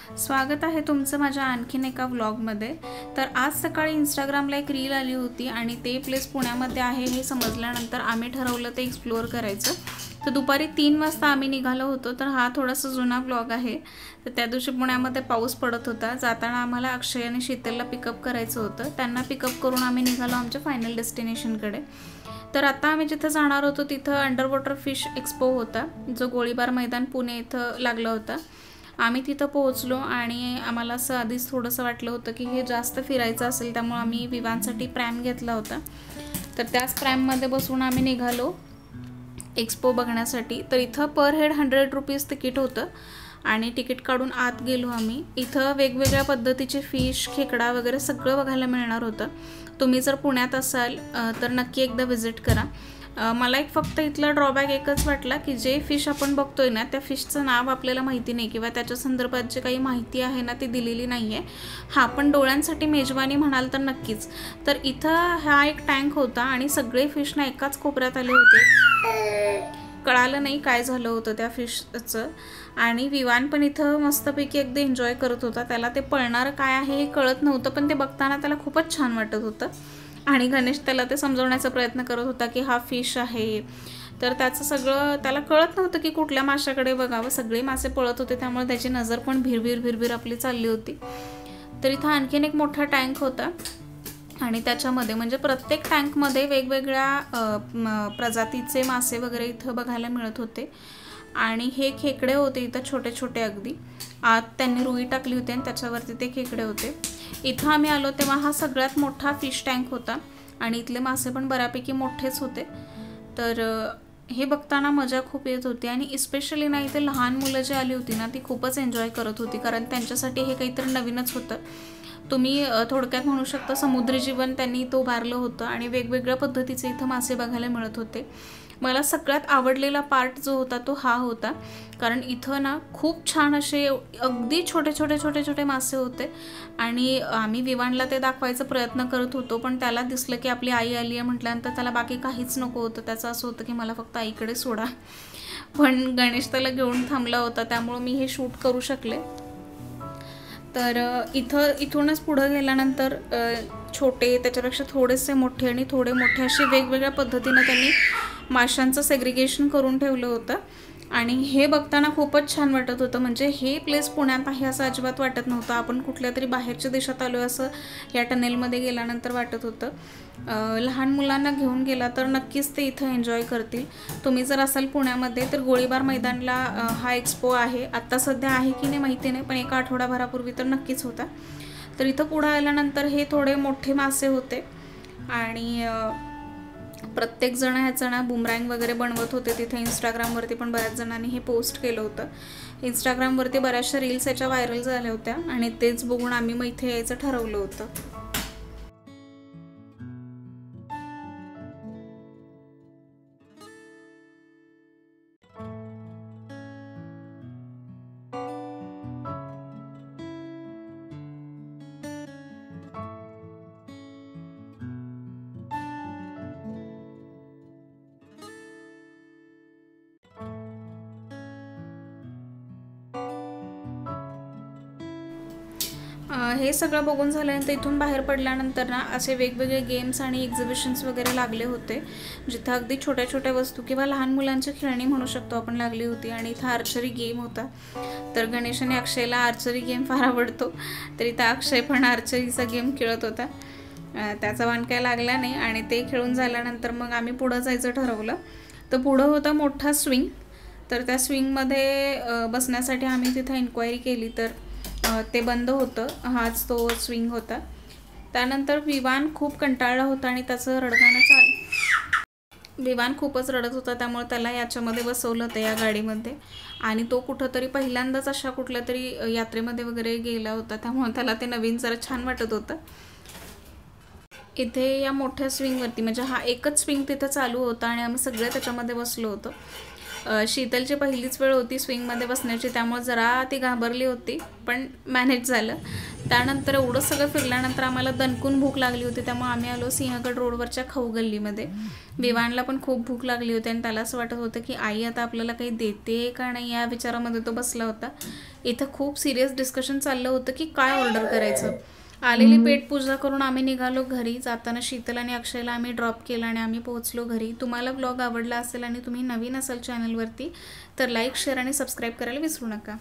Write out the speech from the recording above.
स्वागत आहे तुमचं माझ्या आणखीन एका व्लॉगमध्ये। तर आज सकाळी इंस्टाग्रामला एक रील आली होती आणि ते प्लेस पुण्यामध्ये आहे हे समजल्यानंतर आम्ही ठरवलं ते एक्सप्लोअर करायचं। तर दुपारी 3 वाजता आम्ही निघालो होतो। तर हा थोडासा जुना व्लॉग आहे। तर त्या दिवशी पुण्यामध्ये पाऊस पडत होता। जाताना आम्हाला अक्षय आणि शीतलला पिकअप करायचं होतं। त्यांना पिकअप करून आम्ही निघालो आमच्या फायनल डेस्टिनेशनकडे। तर आता आम्ही जिथे जाणार होतो तिथं अंडर वॉटर फिश एक्सपो होता, जो गोळीबार मैदान पुणे इथं लागला होता। आम्ही तिथं पोहोचलो आणि आम्हाला असं आधीच थोडंसं वाटलं होतं की हे जास्त फिरायचं असेल, त्यामुळे आम्ही विवांसाठी प्रॅम घेतला होता। तर त्याच प्रॅममध्ये बसून आम्ही निघालो एक्सपो बघण्यासाठी। तर इथं पर हेड 100 रुपीज तिकीट होतं आणि तिकीट काढून आत गेलो आम्ही। इथं वेगवेगळ्या पद्धतीचे फिश, खेकडा वगैरे सगळं बघायला मिळणार होतं। तुम्ही जर पुण्यात असाल तर नक्की एकदा व्हिजिट करा। मला एक फक्त इथला ड्रॉबॅक एकच वाटला की जे फिश आपण बघतोय ना त्या फिशचं नाव आपल्याला माहिती नाही किंवा त्याच्या संदर्भात जे काही माहिती आहे ना ती दिलेली नाही आहे। हा पण डोळ्यांसाठी मेजवानी म्हणाल तर नक्कीच। तर इथं हा एक टँक होता आणि सगळे फिश ना एकाच कोपऱ्यात आले होते। कळालं नाही काय झालं होतं त्या फिशचं। आणि विवान पण इथं मस्तपैकी अगदी एन्जॉय करत होता। त्याला ते पळणार काय आहे हे कळत नव्हतं, पण ते बघताना त्याला खूपच छान वाटत होतं। आणि गणेश त्याला ते समजवण्याचा प्रयत्न करत होता की हा फिश आहे। तर त्याचं सगळं त्याला कळत नव्हतं की कुठल्या माशाकडे बघावं। सगळे मासे पळत होते त्यामुळे त्याची नजर पण भिरभिर आपली चालली होती। तर इथं आणखीन एक मोठा टँक होता आणि त्याच्यामध्ये म्हणजे प्रत्येक टँकमध्ये वेगवेगळ्या प्रजातीचे मासे वगैरे इथं बघायला मिळत होते। आणि हे खेकडे होते इथं छोटे छोटे अगदी। आत त्यांनी रुई टाकली होती आणि त्याच्यावरती ते खेकडे होते। इथं आम्ही आलो तेव्हा हा सगळ्यात मोठा फिश टँक होता आणि इथले मासे पण बऱ्यापैकी मोठेच होते। तर हे बघताना मजा खूप येत होती आणि स्पेशली ना इथे लहान मुलं जी आली होती ना ती खूपच एन्जॉय करत होती, कारण त्यांच्यासाठी हे काहीतरी नवीनच होतं। तुम्ही थोडक्यात म्हणू शकता समुद्री जीवन त्यांनी इथं उभारलं होतं आणि वेगवेगळ्या पद्धतीचे इथं मासे बघायला मिळत होते। मला सगळ्यात आवडलेला पार्ट जो होता तो हा होता, कारण इथं ना खूप छान असे अगदी छोटे छोटे मासे होते। आणि आम्ही विवानला ते दाखवायचा प्रयत्न करत होतो, पण त्याला दिसलं की आपली आई आली आहे म्हटल्यानंतर त्याला बाकी काहीच नको होतं। त्याचं असं होतं की मला फक्त आईकडे सोडा। पण गणेश त्याला घेऊन थांबला होता त्यामुळे मी हे शूट करू शकले। तर इथूनच पुढे गेल्यानंतर छोटे, त्याच्यापेक्षा थोडेसे मोठे आणि थोडे मोठे असे वेगवेगळ्या पद्धतीने त्यांनी माशांचं सेग्रिगेशन करून ठेवलं होतं आणि हे बघताना खूपच छान वाटत होतं। म्हणजे हे प्लेस पुण्यात आहे असं अजिबात वाटत नव्हतं। आपण कुठल्या तरी बाहेरच्या देशात आलो असं या टनेलमध्ये गेल्यानंतर वाटत होतं। लहान मुलांना घेऊन गेला तर नक्कीच ते इथं एन्जॉय करतील। तुम्ही जर असाल पुण्यामध्ये तर गोळीबार मैदानला हा एक्सपो आहे। आत्ता सध्या आहे की नाही माहिती नाही, पण एका आठवड्याभरापूर्वी तर नक्कीच होता। तर इथं पुढे आल्यानंतर हे थोडे मोठे मासे होते आणि प्रत्येक जण ह्याचं ना बुमरँग वगैरे बनवत होते तिथे। इंस्टाग्रामवरती पण बऱ्याच जणांनी हे पोस्ट केलं होतं। इंस्टाग्रामवरती बऱ्याचशा रील्स याच्या व्हायरल झाल्या होत्या आणि तेच बघून आम्ही मग इथे यायचं ठरवलं होतं। हे सगळं बघून झाल्यानंतर इथून बाहेर पडल्यानंतर ना असे वेगवेगळे गेम्स आणि एक्झिबिशन्स वगैरे लागले होते, जिथं अगदी छोट्या छोट्या वस्तू किंवा लहान मुलांची खेळणी म्हणू शकतो आपण लागली होती। आणि इथं आर्चरी गेम होता। तर गणेश आणि अक्षयला आर्चरी गेम फार आवडतो, तर इथं अक्षय पण आर्चरीचा गेम खेळत होता। त्याचा वाण काय लागला नाही आणि ते खेळून झाल्यानंतर मग आम्ही पुढं जायचं ठरवलं। तर पुढं होता मोठा स्विंग। तर त्या स्विंगमध्ये बसण्यासाठी आम्ही तिथं इन्क्वायरी केली तर ते बंद होतं। हाच तो स्विंग होता। त्यानंतर विवान खूप कंटाळला होता आणि त्याचं रडगाणं विवान खूपच रडत होता, त्यामुळे त्याला याच्यामध्ये बसवलं होतं या गाडीमध्ये। आणि तो कुठंतरी पहिल्यांदाच अशा कुठल्या तरी यात्रेमध्ये वगैरे गेला होता, त्यामुळे त्याला ते नवीन जरा छान वाटत होतं। इथे या मोठ्या स्विंगवरती म्हणजे हा एकच स्विंग तिथे चालू होता आणि आम्ही सगळे त्याच्यामध्ये बसलो होतो। शीतलची पहिलीच वेळ होती स्विंगमध्ये बसण्याची, त्यामुळे जरा ती घाबरली होती, पण मॅनेज झालं. त्यानंतर एवढं सगळं फिरल्यानंतर आम्हाला दणकून भूक लागली होती, त्यामुळे आम्ही आलो सिंहगड रोडवरच्या खाऊ गल्लीमध्ये. विवानला पण खूप भूक लागली होती आणि त्याला असं वाटत होतं की आई आता आपल्याला काही देते का नाही या विचारामध्ये तो बसला होता. इथं खूप सिरियस डिस्कशन चाललं होतं की काय ऑर्डर करायचं. आलेली पेटपूजा करून आम्ही निघालो घरी. जाताना शीतल आणि अक्षयला आम्ही ड्रॉप केलं आणि आम्ही पोहोचलो घरी. तुम्हाला ब्लॉग आवडला असेल आणि तुम्ही नवीन असाल चॅनलवरती तर लाईक, शेअर आणि सबस्क्राईब करायला विसरू नका.